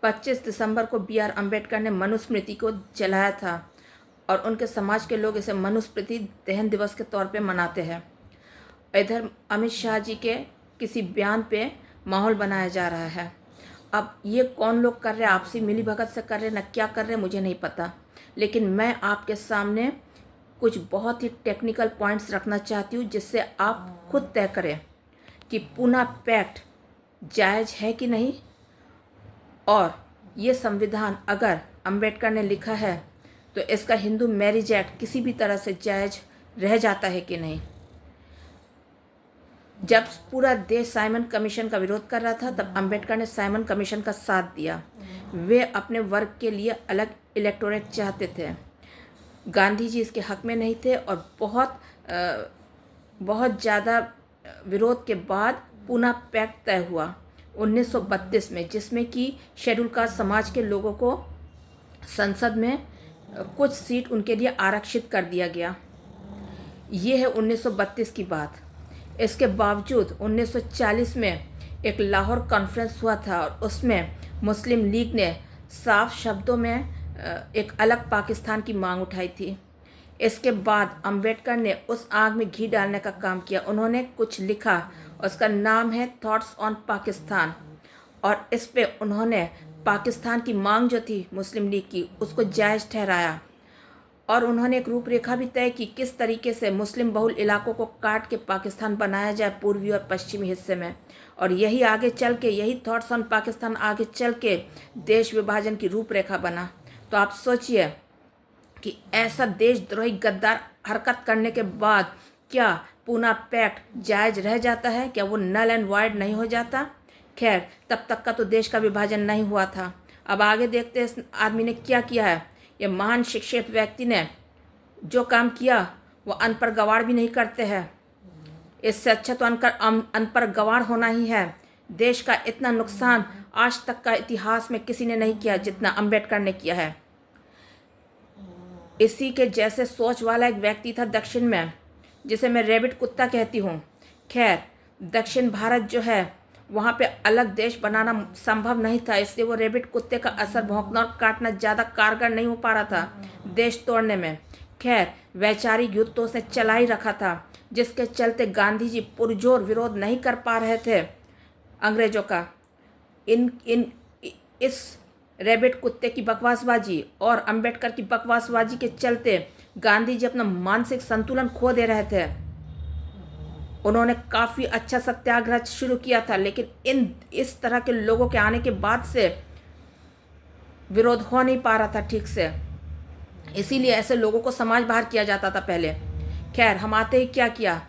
25 दिसंबर को B are Ambedkar ने मनुस्मृति को जलाया था और उनके समाज के लोग इसे मनुस्मृति दहन दिवस के तौर पे मनाते हैं। इधर अमित शाह जी के किसी बयान पे माहौल बनाया जा रहा है। अब ये कौन लोग कर रहे हैं, आपसी मिलीभगत से कर रहे हैं, न क्या कर रहे हैं मुझे नहीं पता, लेकिन मैं आपके सामने कुछ बहुत ही टेक्निकल पॉइंट्स रखना चाहती हूँ जिससे आप खुद तय करें कि पूना पैक्ट जायज़ है कि नहीं, और ये संविधान अगर अंबेडकर ने लिखा है तो इसका हिंदू मैरिज एक्ट किसी भी तरह से जायज़ रह जाता है कि नहीं। जब पूरा देश साइमन कमीशन का विरोध कर रहा था तब अंबेडकर ने साइमन कमीशन का साथ दिया। वे अपने वर्ग के लिए अलग इलेक्टोरेट चाहते थे। गांधी जी इसके हक में नहीं थे और बहुत ज़्यादा विरोध के बाद पूना पैक्ट तय हुआ 1932 में, जिसमें कि शेड्यूल कास्ट समाज के लोगों को संसद में कुछ सीट उनके लिए आरक्षित कर दिया गया। ये है 1932 की बात। इसके बावजूद 1940 में एक लाहौर कॉन्फ्रेंस हुआ था और उसमें मुस्लिम लीग ने साफ शब्दों में एक अलग पाकिस्तान की मांग उठाई थी। इसके बाद अंबेडकर ने उस आग में घी डालने का काम किया। उन्होंने कुछ लिखा, उसका नाम है थॉट्स ऑन पाकिस्तान, और इस पे उन्होंने पाकिस्तान की मांग जो थी मुस्लिम लीग की उसको जायज़ ठहराया और उन्होंने एक रूपरेखा भी तय की किस तरीके से मुस्लिम बहुल इलाकों को काट के पाकिस्तान बनाया जाए पूर्वी और पश्चिमी हिस्से में। और यही आगे चल के, यही थॉट्स ऑन पाकिस्तान आगे चल के देश विभाजन की रूपरेखा बना। तो आप सोचिए कि ऐसा देशद्रोही गद्दार हरकत करने के बाद क्या पूना पैक्ट जायज़ रह जाता है? क्या वो नल एंड वाइड नहीं हो जाता? खैर, तब तक का तो देश का विभाजन नहीं हुआ था। अब आगे देखते हैं इस आदमी ने क्या किया है। ये महान शिक्षित व्यक्ति ने जो काम किया वो अनपढ़ गवार भी नहीं करते हैं। इससे अच्छा तो अनपढ़ गवार होना ही है। देश का इतना नुकसान आज तक का इतिहास में किसी ने नहीं किया जितना अंबेडकर ने किया है। इसी के जैसे सोच वाला एक व्यक्ति था दक्षिण में, जिसे मैं रेबिट कुत्ता कहती हूँ। खैर, दक्षिण भारत जो है वहाँ पे अलग देश बनाना संभव नहीं था, इसलिए वो रेबिट कुत्ते का असर भौंकना और काटना ज़्यादा कारगर नहीं हो पा रहा था देश तोड़ने में। खैर, वैचारिक युद्ध तो उसने चला ही रखा था, जिसके चलते गांधी जी पुरजोर विरोध नहीं कर पा रहे थे अंग्रेजों का। इस रेबिट कुत्ते की बकवासबाजी और अंबेडकर की बकवासबाजी के चलते गांधी जी अपना मानसिक संतुलन खो दे रहे थे। उन्होंने काफ़ी अच्छा सत्याग्रह शुरू किया था, लेकिन इस तरह के लोगों के आने के बाद से विरोध हो नहीं पा रहा था ठीक से, इसीलिए ऐसे लोगों को समाज बाहर किया जाता था पहले। खैर, हम आते ही क्या किया,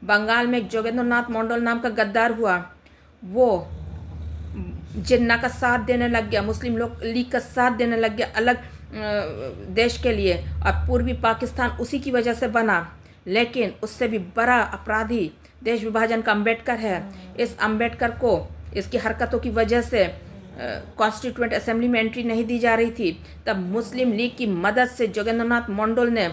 बंगाल में एक जोगेंद्र नाथ मंडल नाम का गद्दार हुआ। वो जिन्ना का साथ देने लग गया, मुस्लिम लीग का साथ देने लग गया अलग देश के लिए, और पूर्वी पाकिस्तान उसी की वजह से बना। लेकिन उससे भी बड़ा अपराधी देश विभाजन का अंबेडकर है। इस अंबेडकर को इसकी हरकतों की वजह से कॉन्स्टिट्यूएंट असेंबली में एंट्री नहीं दी जा रही थी। तब मुस्लिम लीग की मदद से जोगेंद्र नाथ मंडल ने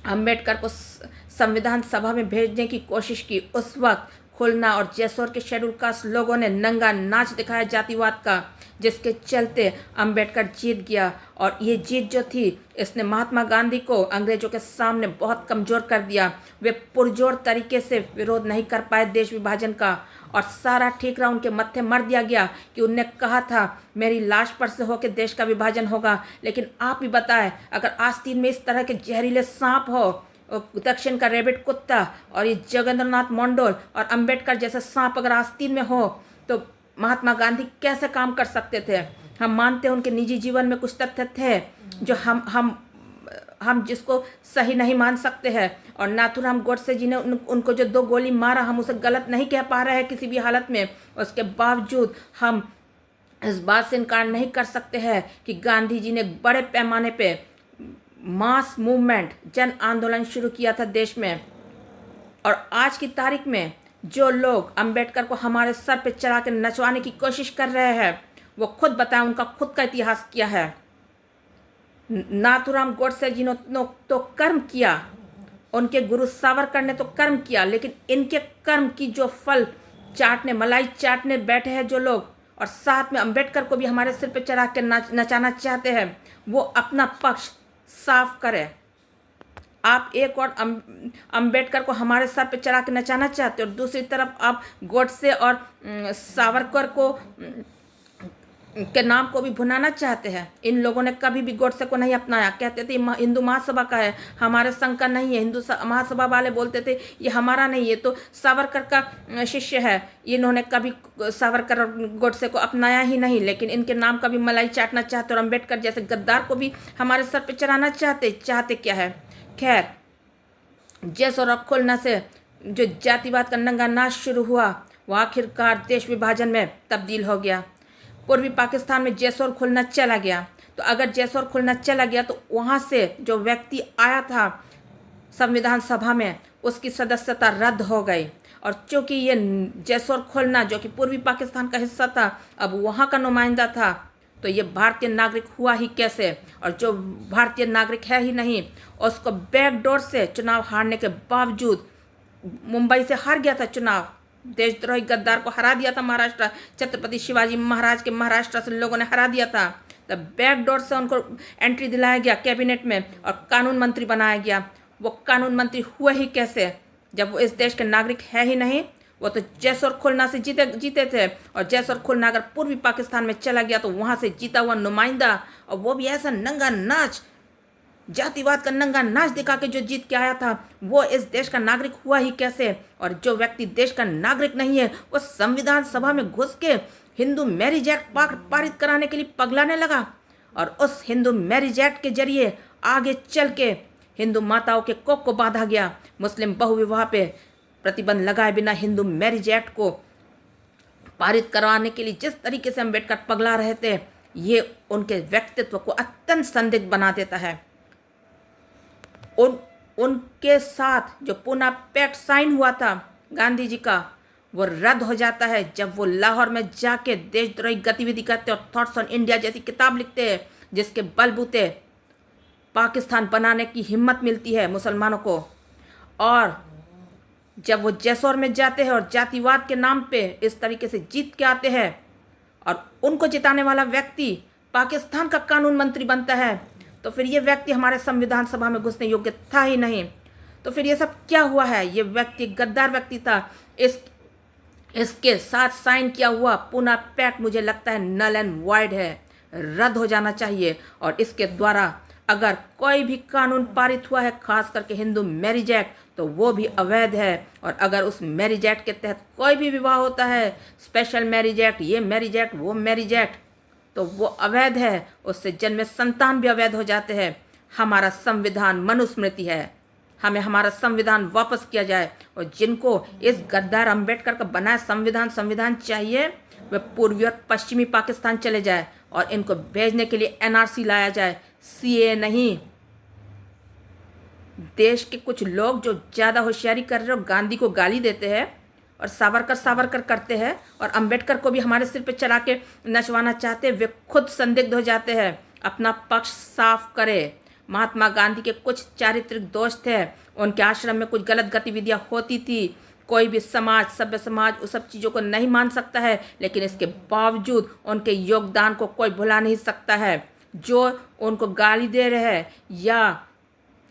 अंबेडकर को संविधान सभा में भेजने की कोशिश की। उस वक्त खुलना और जैसोर के शेड्यूल कास्ट लोगों ने नंगा नाच दिखाया जातिवाद का, जिसके चलते अंबेडकर जीत गया। और ये जीत जो थी, इसने महात्मा गांधी को अंग्रेजों के सामने बहुत कमज़ोर कर दिया। वे पुरजोर तरीके से विरोध नहीं कर पाए देश विभाजन का, और सारा ठीकरा उनके मत्थे मर दिया गया कि उनने कहा था मेरी लाश पर से होकर देश का विभाजन होगा। लेकिन आप ही बताएं, अगर आस्तीन में इस तरह के जहरीले सांप हो, दक्षिण का रेबिट कुत्ता और ये जोगेंद्र नाथ मंडल और अंबेडकर जैसा सांप अगर आस्तीन में हो, तो महात्मा गांधी कैसे काम कर सकते थे? हम मानते हैं उनके निजी जीवन में कुछ तथ्य थे जो हम जिसको सही नहीं मान सकते हैं, और नाथूराम गोडसे जी ने उनको जो 2 गोली मारा, हम उसे गलत नहीं कह पा रहे हैं किसी भी हालत में। उसके बावजूद हम इस बात से इनकार नहीं कर सकते हैं कि गांधी जी ने बड़े पैमाने पे मास मूवमेंट, जन आंदोलन शुरू किया था देश में। और आज की तारीख में जो लोग अंबेडकर को हमारे सर पे चढ़ा के नचवाने की कोशिश कर रहे हैं, वो खुद बताएं उनका खुद का इतिहास क्या है। नाथूराम गोडसे जी ने तो कर्म किया, उनके गुरु सावरकर ने तो कर्म किया, लेकिन इनके कर्म की जो फल चाटने, मलाई चाटने बैठे हैं जो लोग, और साथ में अंबेडकर को भी हमारे सिर पे चढ़ा के नचाना चाहते हैं, वो अपना पक्ष साफ करे। आप एक और अंबेडकर को हमारे सर पे चढ़ा के नचाना चाहते हो और दूसरी तरफ आप गोडसे और सावरकर को के नाम को भी भुनाना चाहते हैं। इन लोगों ने कभी भी गोडसे को नहीं अपनाया, कहते थे हिंदू महासभा का है, हमारे संघ का नहीं है। हिंदू महासभा वाले बोलते थे ये हमारा नहीं है, तो सावरकर का शिष्य है। इन्होंने कभी सावरकर और गोडसे को अपनाया ही नहीं, लेकिन इनके नाम का भी मलाई चाटना चाहते और अंबेडकर जैसे गद्दार को भी हमारे सर पर चढ़ाना चाहते क्या है। खैर, जैस और खुलना से जो जातिवाद का नंगा नाच शुरू हुआ वो आखिरकार देश विभाजन में तब्दील हो गया। पूर्वी पाकिस्तान में जैसोर खुलना चला गया। तो अगर जैसोर खुलना चला गया तो वहाँ से जो व्यक्ति आया था संविधान सभा में, उसकी सदस्यता रद्द हो गई। और चूँकि ये जैसोर खुलना जो कि पूर्वी पाकिस्तान का हिस्सा था, अब वहाँ का नुमाइंदा था, तो ये भारतीय नागरिक हुआ ही कैसे। और जो भारतीय नागरिक है ही नहीं, उसको बैकडोर से चुनाव हारने के बावजूद, मुंबई से हार गया था चुनाव, देशद्रोही गद्दार को हरा दिया था महाराष्ट्र, छत्रपति शिवाजी महाराज के महाराष्ट्र से लोगों ने हरा दिया था। तब बैकडोर से उनको एंट्री दिलाया गया कैबिनेट में और कानून मंत्री बनाया गया। वो कानून मंत्री हुए ही कैसे जब वो इस देश के नागरिक है ही नहीं। वो तो जैसोर खुलना से जीते थे, और जैसोर खुलना अगर पूर्वी पाकिस्तान में चला गया तो वहाँ से जीता हुआ नुमाइंदा, और वो भी ऐसा नंगा नाच, जातिवाद का नंगा नाच दिखा के जो जीत के आया था, वो इस देश का नागरिक हुआ ही कैसे। और जो व्यक्ति देश का नागरिक नहीं है वो संविधान सभा में घुस के हिंदू मैरिज एक्ट पारित कराने के लिए पगलाने लगा, और उस हिंदू मैरिज एक्ट के जरिए आगे चल के हिंदू माताओं के कोख को बांधा गया। मुस्लिम बहुविवाह पे प्रतिबंध लगाए बिना हिंदू मैरिज एक्ट को पारित करवाने के लिए जिस तरीके से अम्बेडकर पगला रहे थे, ये उनके व्यक्तित्व को अत्यंत संदिग्ध बना देता है। उनके साथ जो पूना पैक्ट साइन हुआ था गांधी जी का, वो रद्द हो जाता है जब वो लाहौर में जाके देशद्रोही गतिविधि करते और थॉट्स ऑन इंडिया जैसी किताब लिखते हैं, जिसके बलबूते पाकिस्तान बनाने की हिम्मत मिलती है मुसलमानों को। और जब वो जैसोर में जाते हैं और जातिवाद के नाम पे इस तरीके से जीत के आते हैं, और उनको जिताने वाला व्यक्ति पाकिस्तान का कानून मंत्री बनता है, तो फिर ये व्यक्ति हमारे संविधान सभा में घुसने योग्य था ही नहीं। तो फिर ये सब क्या हुआ है। ये व्यक्ति गद्दार व्यक्ति था। इसके साथ साइन किया हुआ पूना पैक्ट मुझे लगता है नल एंड वाइड है, रद्द हो जाना चाहिए। और इसके द्वारा अगर कोई भी कानून पारित हुआ है, खास करके हिंदू मैरिज एक्ट, तो वो भी अवैध है। और अगर उस मैरिज एक्ट के तहत कोई भी विवाह होता है, स्पेशल मैरिज एक्ट, ये मैरिज एक्ट, वो मैरिज एक्ट, तो वो अवैध है। उससे जन्मे संतान भी अवैध हो जाते हैं। हमारा संविधान मनुस्मृति है, हमें हमारा संविधान वापस किया जाए। और जिनको इस गद्दार अम्बेडकर का बनाया संविधान चाहिए, वे पूर्वी और पश्चिमी पाकिस्तान चले जाए और इनको भेजने के लिए एनआरसी लाया जाए, सीए नहीं। देश के कुछ लोग जो ज़्यादा होशियारी कर रहे हो, गांधी को गाली देते हैं और सावरकर करते हैं, और अंबेडकर को भी हमारे सिर पे चढ़ा के नचवाना चाहते हैं, वे खुद संदिग्ध हो जाते हैं। अपना पक्ष साफ करे। महात्मा गांधी के कुछ चारित्रिक दोष थे, उनके आश्रम में कुछ गलत गतिविधियां होती थी। कोई भी समाज, सभ्य समाज उस सब चीज़ों को नहीं मान सकता है, लेकिन इसके बावजूद उनके योगदान को कोई भुला नहीं सकता है। जो उनको गाली दे रहे हैं या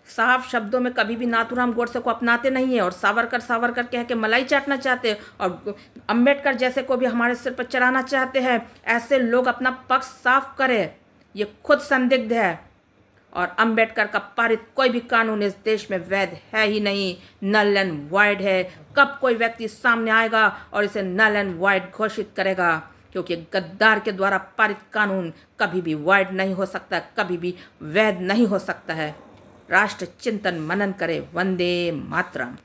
साफ शब्दों में कभी भी नाथूराम गोडसे को अपनाते नहीं है और सावरकर कह के मलाई चाटना चाहते हैं, और अंबेडकर जैसे को भी हमारे सिर पर चढ़ाना चाहते हैं, ऐसे लोग अपना पक्ष साफ करें। ये खुद संदिग्ध है। और अंबेडकर का पारित कोई भी कानून इस देश में वैध है ही नहीं, नल एंड वाइड है। कब कोई व्यक्ति सामने आएगा और इसे नल एंड वाइड घोषित करेगा, क्योंकि गद्दार के द्वारा पारित कानून कभी भी वाइड नहीं हो सकता, कभी भी वैध नहीं हो सकता है। राष्ट्र चिंतन मनन करे। वंदे मातरम।